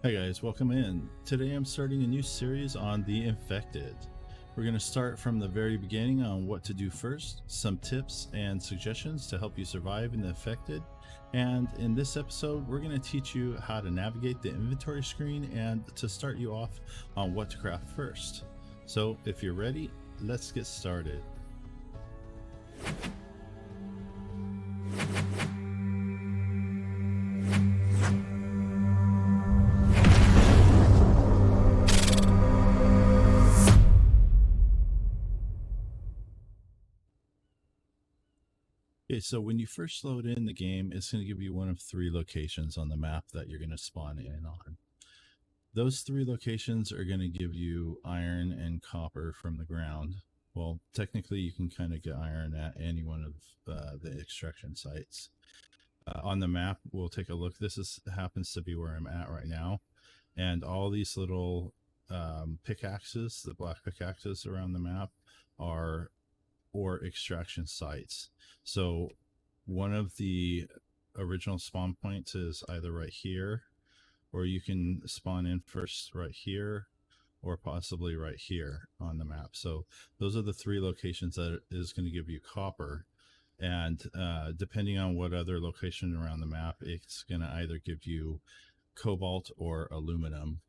Hi guys, welcome in. Today I'm starting a new series on the infected. We're going to start from the very beginning on what to do first, some tips and suggestions to help you survive in the infected, and in this episode we're going to teach you how to navigate the inventory screen and to start you off on what to craft first. So if you're ready, let's get started. Okay, so when you first load in the game, it's going to give you one of three locations on the map that you're going to spawn in on. Those three locations are going to give you iron and copper from the ground. Well, technically, you can kind of get iron at any one of the extraction sites. On the map, we'll take a look. Happens to be where I'm at right now, and all these little pickaxes, the black pickaxes around the map, are ore extraction sites. So one of the original spawn points is either right here, or you can spawn in first right here, or possibly right here on the map. So those are the three locations that is going to give you copper. And depending on what other location around the map, it's going to either give you cobalt or aluminum.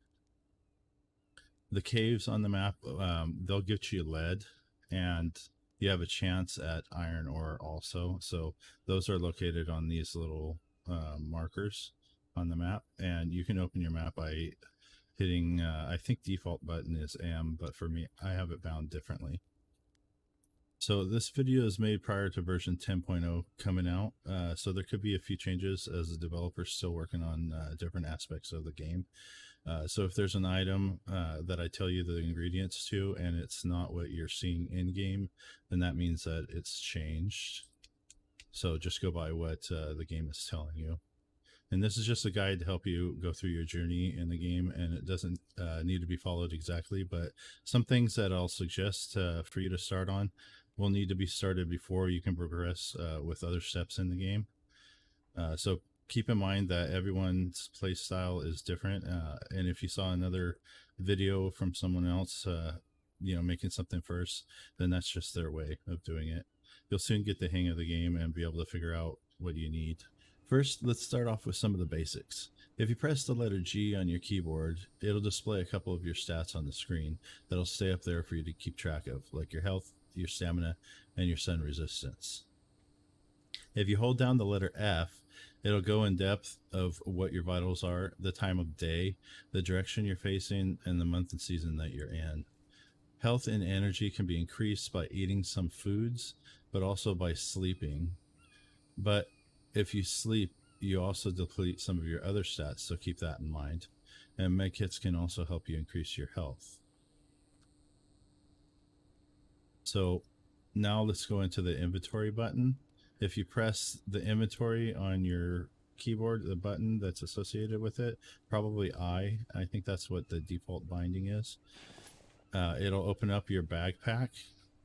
The caves on the map, they'll get you lead, and you have a chance at iron ore also. So those are located on these little markers on the map, and you can open your map by hitting I think default button is M, but for me I have it bound differently. So this video is made prior to version 10.0 coming out, so there could be a few changes as the developer's still working on different aspects of the game. So if there's an item that I tell you the ingredients to and it's not what you're seeing in game, then that means that it's changed. So just go by what the game is telling you. And this is just a guide to help you go through your journey in the game, and it doesn't need to be followed exactly, but some things that I'll suggest for you to start on will need to be started before you can progress with other steps in the game. So keep in mind that everyone's play style is different, and if you saw another video from someone else, making something first, then that's just their way of doing it. You'll soon get the hang of the game and be able to figure out what you need. First, let's start off with some of the basics. If you press the letter G on your keyboard, it'll display a couple of your stats on the screen that'll stay up there for you to keep track of, like your health, your stamina, and your sun resistance. If you hold down the letter F, it'll go in depth of what your vitals are, the time of day, the direction you're facing, and the month and season that you're in. Health and energy can be increased by eating some foods, but also by sleeping. But if you sleep, you also deplete some of your other stats, so keep that in mind. And med kits can also help you increase your health. So now let's go into the inventory button. If you press the inventory on your keyboard, the button that's associated with it, probably I think that's what the default binding is. It'll open up your backpack.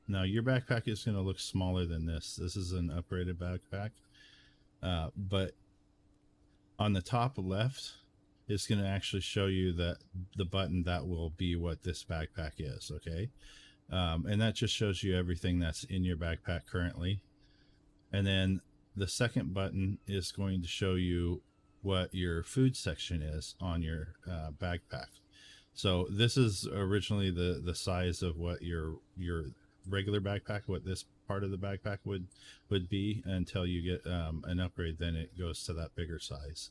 Now your backpack is going to look smaller than this. This is an upgraded backpack. But on the top left, it's going to actually show you that the button that will be what this backpack is. Okay. And that just shows you everything that's in your backpack currently. And then the second button is going to show you what your food section is on your backpack. So this is originally the size of what your regular backpack, what this part of the backpack would be, until you get an upgrade. Then it goes to that bigger size.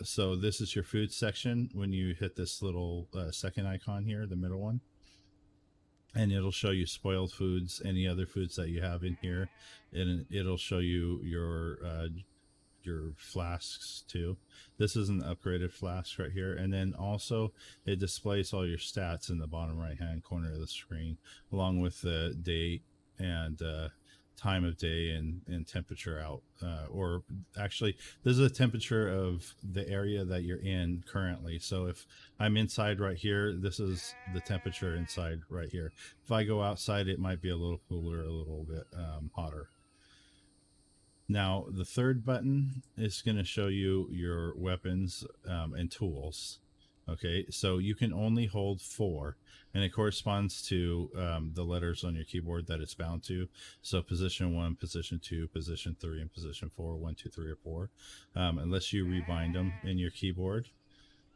So this is your food section. When you hit this little second icon here, the middle one, and it'll show you spoiled foods, any other foods that you have in here, and it'll show you your flasks too. This is an upgraded flask right here, and then also it displays all your stats in the bottom right hand corner of the screen, along with the date and time of day and temperature out, or actually this is a temperature of the area that you're in currently. So if I'm inside right here, this is the temperature inside right here. If I go outside, it might be a little cooler, a little bit hotter. Now the third button is going to show you your weapons and tools. Okay, so you can only hold 4, and it corresponds to the letters on your keyboard that it's bound to. So position 1, position 2, position 3, and position 4, 1, 2, 3, or 4. Unless you rebind them in your keyboard,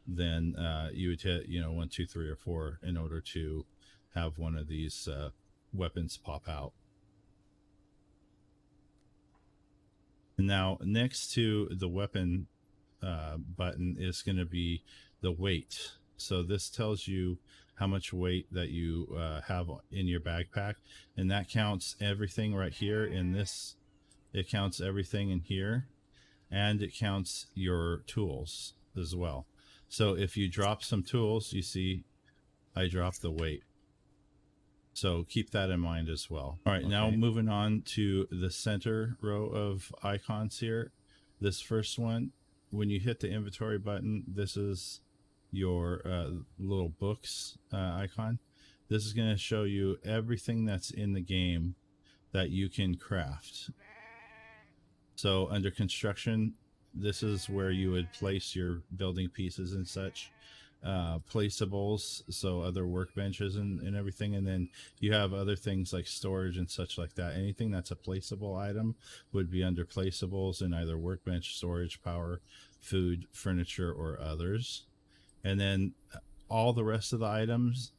then you would hit 1, 2, 3, or 4 in order to have one of these weapons pop out. And now next to the weapon button is going to be the weight. So this tells you how much weight that you have in your backpack, and that counts everything right here in this. It counts everything in here, and it counts your tools as well. So if you drop some tools, you see I dropped the weight. So keep that in mind as well. All right, okay. Now moving on to the center row of icons here. This first one, when you hit the inventory button, this is your little books icon. This is going to show you everything that's in the game that you can craft. So under construction, this is where you would place your building pieces and such. Placeables, so other workbenches and everything, and then you have other things like storage and such like that. Anything that's a placeable item would be under placeables in either workbench, storage, power, food, furniture, or others. And then all the rest of the items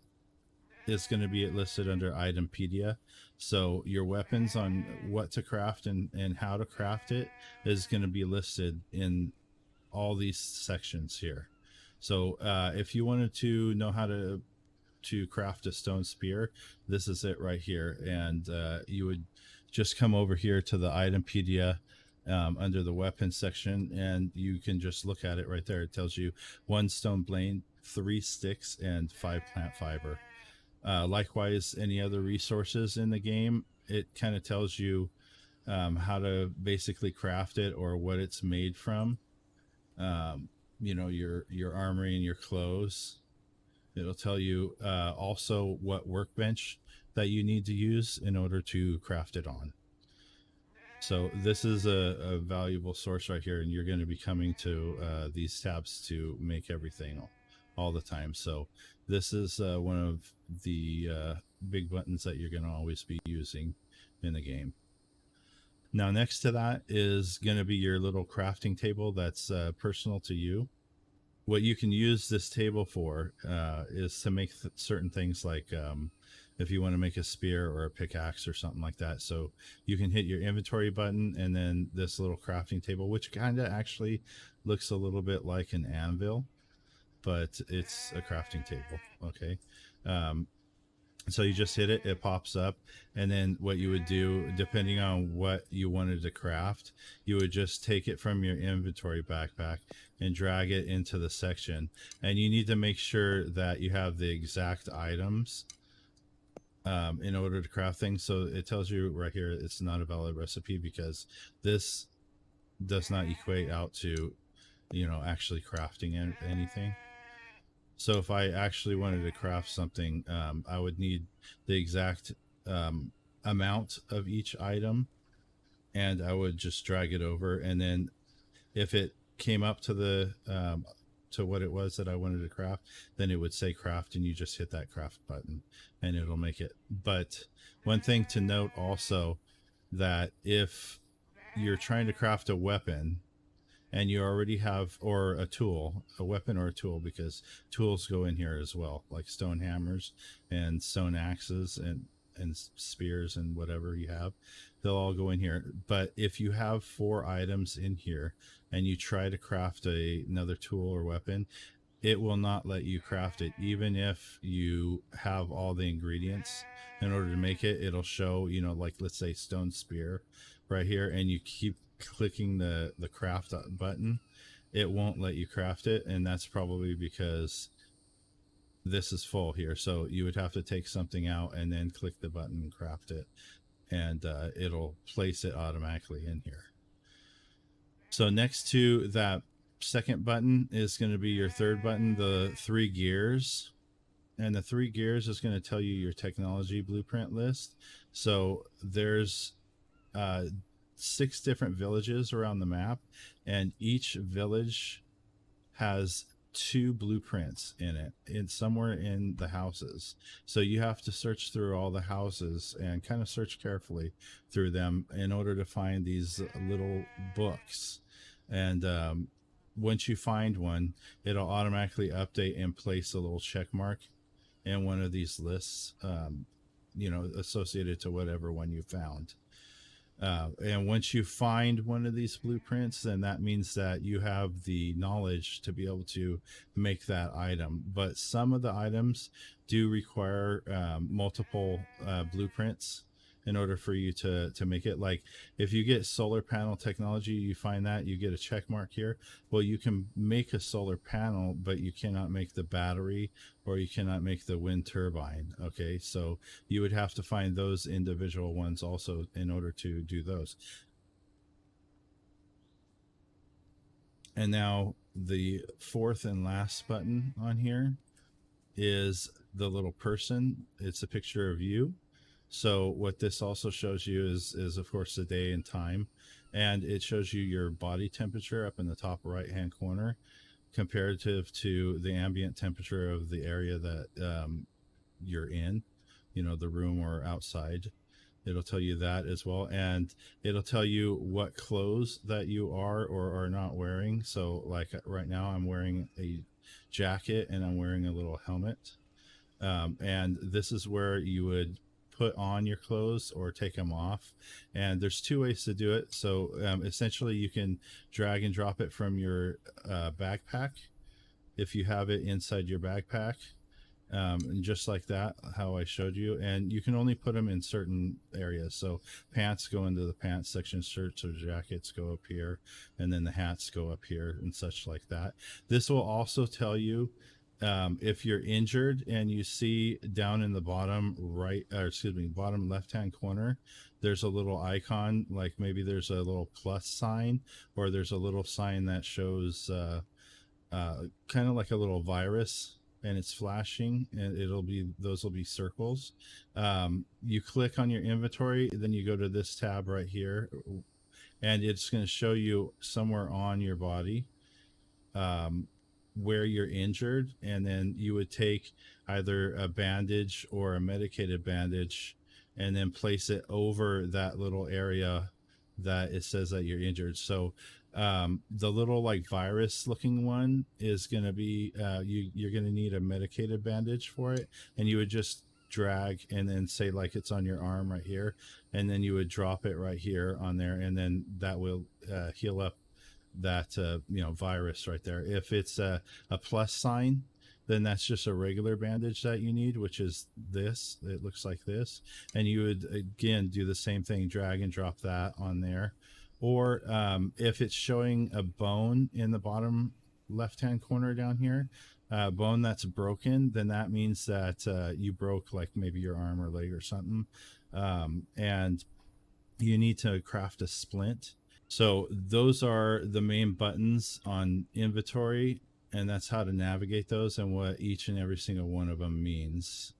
is going to be listed under Itempedia. So your weapons on what to craft and how to craft it is going to be listed in all these sections here. So if you wanted to know how to craft a stone spear, this is it right here. And you would just come over here to the Itempedia under the weapons section, and you can just look at it right there. It tells you 1 stone blade, 3 sticks, and 5 plant fiber. Likewise, any other resources in the game, it kind of tells you how to basically craft it or what it's made from. Your armory and your clothes. It'll tell you also what workbench that you need to use in order to craft it on. So this is a valuable source right here, and you're going to be coming to these tabs to make everything all the time. So this is one of the big buttons that you're going to always be using in the game. Now next to that is going to be your little crafting table that's personal to you. What you can use this table for is to make certain things like if you want to make a spear or a pickaxe or something like that. So you can hit your inventory button and then this little crafting table, which kind of actually looks a little bit like an anvil, but it's a crafting table. Okay. So you just hit it, it pops up, and then what you would do, depending on what you wanted to craft, you would just take it from your inventory backpack and drag it into the section. And you need to make sure that you have the exact items in order to craft things. So it tells you right here it's not a valid recipe because this does not equate out to, actually crafting anything. So if I actually wanted to craft something, I would need the exact amount of each item, and I would just drag it over. And then if it came up to the to what it was that I wanted to craft, then it would say craft, and you just hit that craft button and it'll make it. But one thing to note also, that if you're trying to craft a weapon and you already have, or a tool, a weapon or a tool, because tools go in here as well, like stone hammers and stone axes and spears and whatever you have, they'll all go in here. But if you have 4 items in here and you try to craft another tool or weapon, it will not let you craft it. Even if you have all the ingredients in order to make it, it'll show, like let's say stone spear right here, and you keep clicking the craft button, it won't let you craft it. And that's probably because this is full here. So you would have to take something out and then click the button and craft it, and it'll place it automatically in here. So next to that second button is going to be your third button, the 3 gears. And the 3 gears is going to tell you your technology blueprint list. So there's 6 different villages around the map, and each village has 2 blueprints in it, in somewhere in the houses. So you have to search through all the houses and kind of search carefully through them in order to find these little books. And once you find one, it'll automatically update and place a little check mark in one of these lists, associated to whatever one you found. And once you find one of these blueprints, then that means that you have the knowledge to be able to make that item. But some of the items do require multiple blueprints in order for you to make it. Like if you get solar panel technology, you find that you get a check mark here. Well, you can make a solar panel, but you cannot make the battery, or you cannot make the wind turbine. Okay, so you would have to find those individual ones also in order to do those. And now the fourth and last button on here is the little person. It's a picture of you. So what this also shows you is of course the day and time, and it shows you your body temperature up in the top right hand corner comparative to the ambient temperature of the area that you're in, the room or outside. It'll tell you that as well, and it'll tell you what clothes that you are or are not wearing. So like right now I'm wearing a jacket and I'm wearing a little helmet, and this is where you would put on your clothes or take them off. And there's 2 ways to do it. So essentially you can drag and drop it from your backpack if you have it inside your backpack, and just like that, how I showed you. And you can only put them in certain areas. So pants go into the pants section, shirts or jackets go up here, and then the hats go up here and such like that. This will also tell you if you're injured, and you see down in the bottom right, or excuse me, bottom left hand corner, there's a little icon, like maybe there's a little plus sign, or there's a little sign that shows kind of like a little virus, and it's flashing, and those will be circles. You click on your inventory, then you go to this tab right here, and it's going to show you somewhere on your body where you're injured, and then you would take either a bandage or a medicated bandage and then place it over that little area that it says that you're injured. So the little like virus looking one is going to be you're going to need a medicated bandage for it, and you would just drag and then say like it's on your arm right here, and then you would drop it right here on there, and then that will heal up that virus right there. If it's a plus sign, then that's just a regular bandage that you need, which is this. It looks like this, and you would again do the same thing, drag and drop that on there. Or if it's showing a bone in the bottom left hand corner down here, bone that's broken, then that means that you broke like maybe your arm or leg or something, and you need to craft a splint. So those are the main buttons on inventory, and that's how to navigate those and what each and every single one of them means.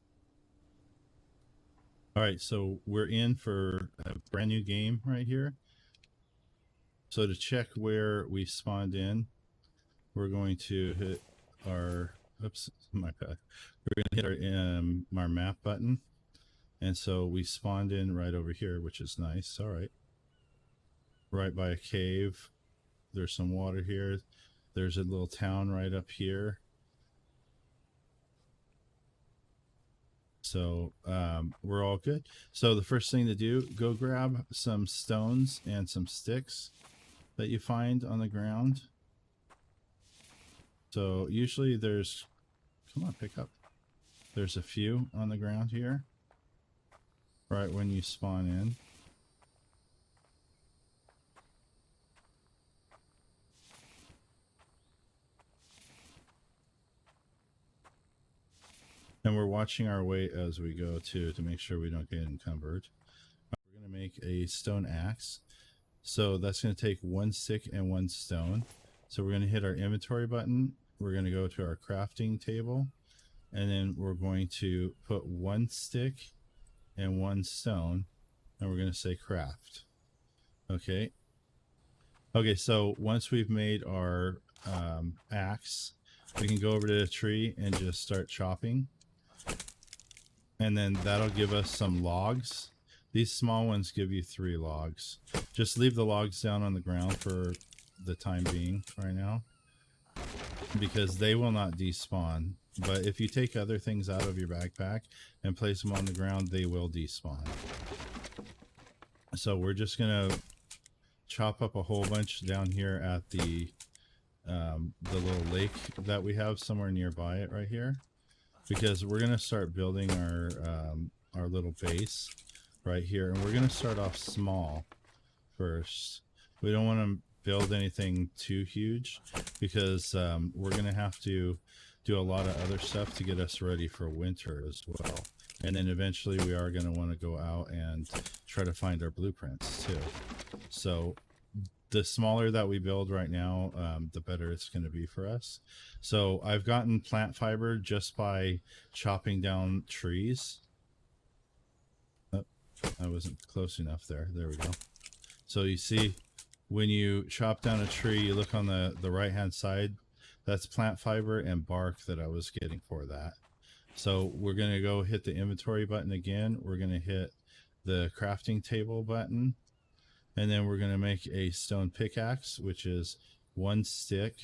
All right, so we're in for a brand new game right here. So to check where we spawned in, we're going to hit our, oops, my bad. We're going to hit our map button. And so we spawned in right over here, which is nice. All right. Right by a cave. There's some water here. There's a little town right up here. So we're all good. So the first thing to do, go grab some stones and some sticks that you find on the ground. So usually there's, come on, pick up. There's a few on the ground here right when you spawn in. And we're watching our weight as we go too, to make sure we don't get encumbered. We're going to make a stone axe. So that's going to take 1 stick and 1 stone. So we're going to hit our inventory button. We're going to go to our crafting table, and then we're going to put 1 stick and 1 stone, and we're going to say craft. Okay. Okay, so once we've made our axe, we can go over to the tree and just start chopping. And then that'll give us some logs. These small ones give you 3 logs. Just leave the logs down on the ground for the time being right now, because they will not despawn. But if you take other things out of your backpack and place them on the ground, they will despawn. So we're just gonna chop up a whole bunch down here at the little lake that we have somewhere nearby it right here, because we're gonna start building our little base right here, and we're gonna start off small first. We don't want to build anything too huge, because we're gonna have to do a lot of other stuff to get us ready for winter as well. And then eventually we are going to want to go out and try to find our blueprints too. So the smaller that we build right now, the better it's going to be for us. So I've gotten plant fiber just by chopping down trees. Oh, I wasn't close enough there. There we go. So you see, when you chop down a tree, you look on the right hand side, that's plant fiber and bark that I was getting for that. So we're going to go hit the inventory button again. We're going to hit the crafting table button, and then we're going to make a stone pickaxe, which is 1 stick.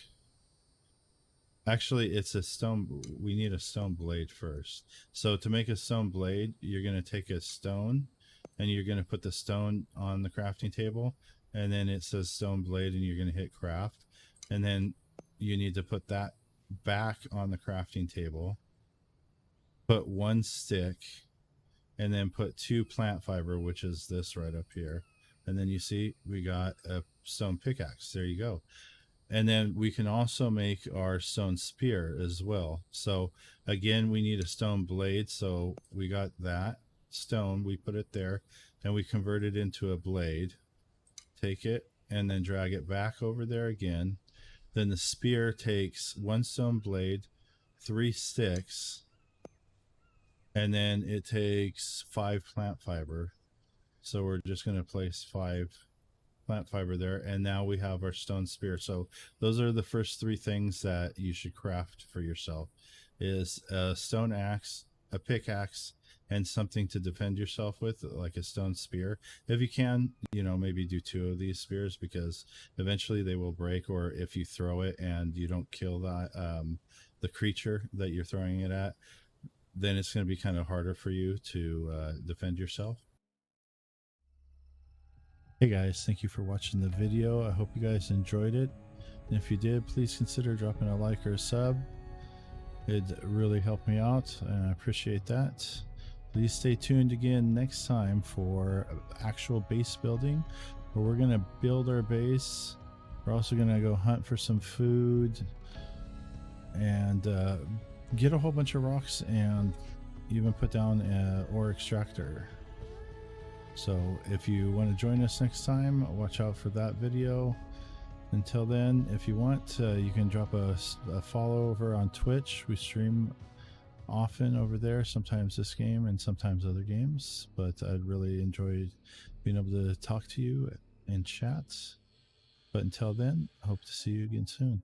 Actually, it's a stone. We need a stone blade first. So to make a stone blade, you're going to take a stone and you're going to put the stone on the crafting table, and then it says stone blade, and you're going to hit craft, and then you need to put that back on the crafting table, put 1 stick, and then put 2 plant fiber, which is this right up here. And then you see we got a stone pickaxe. There you go. And then we can also make our stone spear as well. So again, we need a stone blade. So we got that stone, we put it there, and we convert it into a blade. Take it and then drag it back over there again. Then the spear takes 1 stone blade, 3 sticks, and then it takes 5 plant fiber. So we're just going to place 5 plant fiber there, and now we have our stone spear. So those are the first 3 things that you should craft for yourself: is a stone axe, a pickaxe, and something to defend yourself with, like a stone spear. If you can, you know, maybe do 2 of these spears, because eventually they will break, or if you throw it and you don't kill the creature that you're throwing it at, then it's going to be kind of harder for you to defend yourself. Hey guys, thank you for watching the video. I hope you guys enjoyed it. And if you did, please consider dropping a like or a sub. It'd really help me out, and I appreciate that. Please stay tuned again next time for actual base building, where we're going to build our base. We're also going to go hunt for some food and get a whole bunch of rocks, and even put down an ore extractor. So if you want to join us next time, watch out for that video. Until then, if you want, you can drop a follow over on Twitch. We stream often over there, sometimes this game and sometimes other games, but I'd really enjoy being able to talk to you and chat. But until then, I hope to see you again soon.